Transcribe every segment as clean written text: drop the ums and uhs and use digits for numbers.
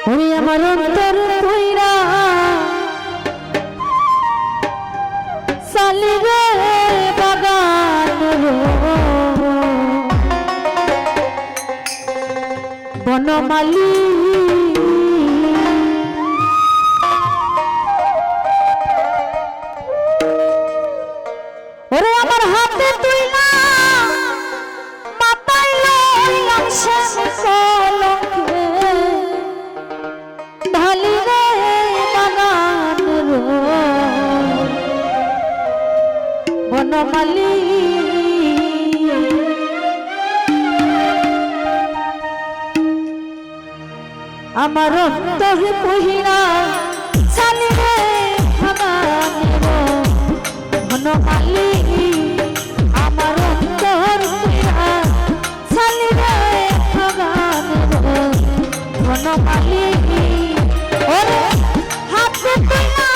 ওরে আমার অন্তর কইরা সালিরে বাগান বনমালী ওরে আমার হাতে তুই না মাথায় লইলাম শেষ কলঙ্কে ঢালি রে বাগান বনমালী আমার অন্তর কহিরা চালিরে বাগান বনমালী আমার অন্তর কহিরা চালিরে বাগান বনমালী ওরে হাতে তুইলা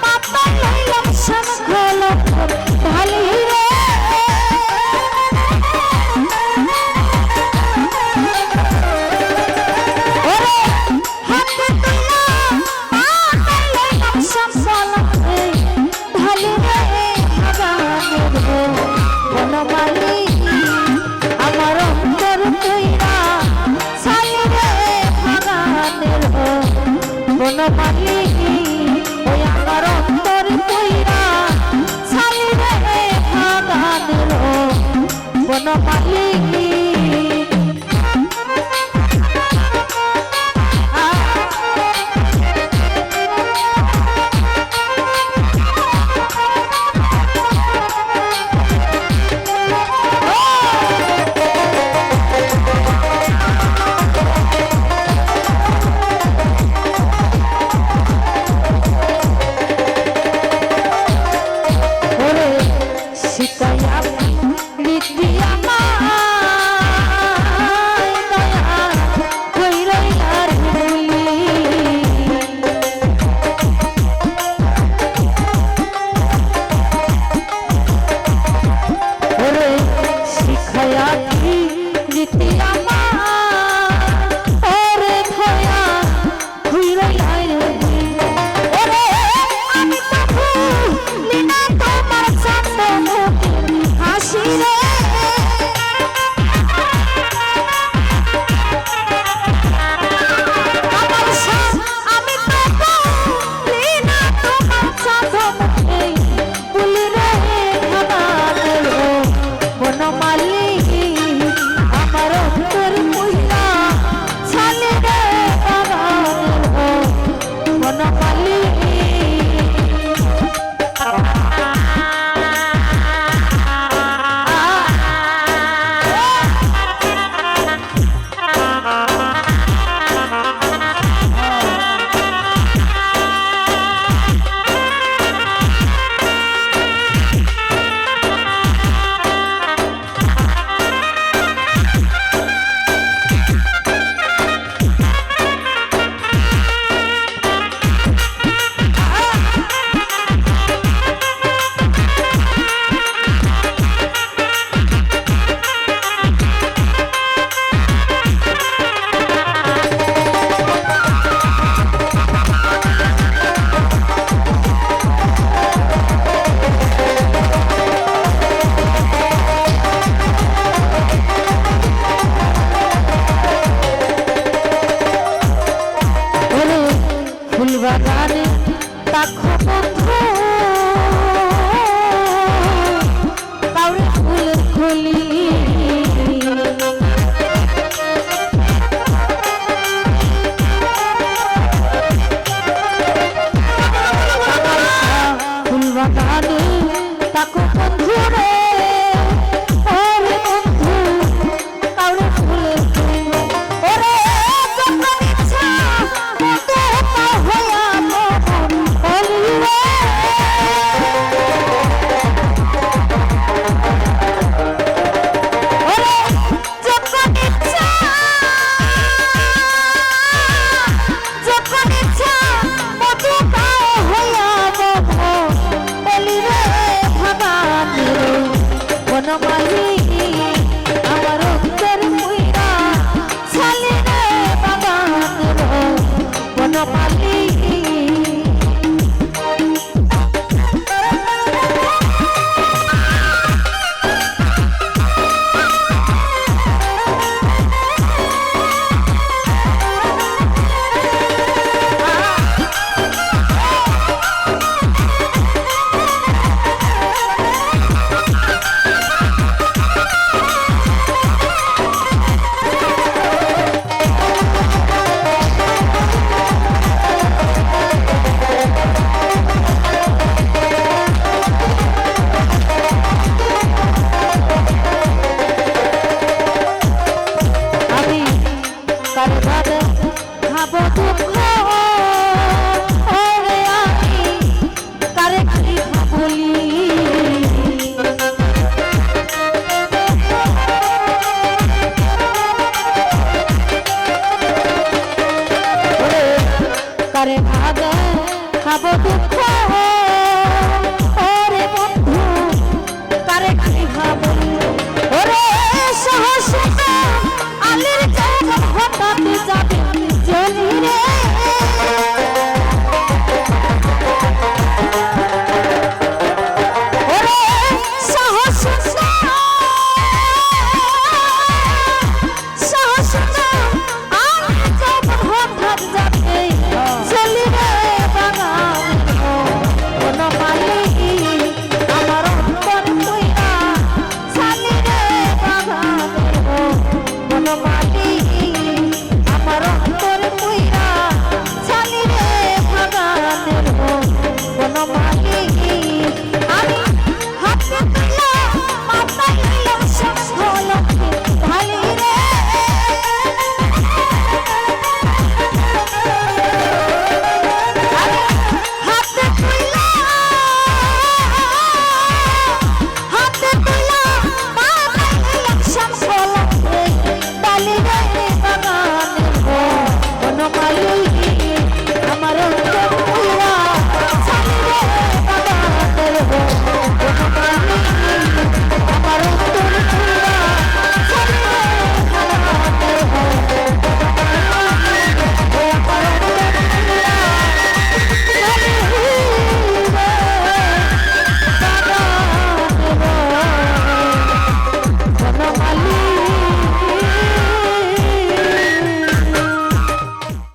মাথায় লইলাম শ্যাম কলঙ্ক ঢালি রে ওরে হাতে তুইলা মাথায় লইলাম শ্যাম কলঙ্ক ঢালি রে বাগানের বনমালী আমার অন্তর কইরা ছালি রে বাগানের বনমালী ওই আমার অন্তর কইরা ছালি রে বাগানের বনমালী ফুলবাগানে তাকো বন্ধু কাউরে ফুল খুলি ফুলবাগানে তাকো বন্ধু রে ওরে বন্ধু কাউরে ফুল খুলি ওরে যখন ইচ্ছা খাবো দুঃখ ওরে আমি কারে কি বলি কারে ভাবে খাবো দুঃখ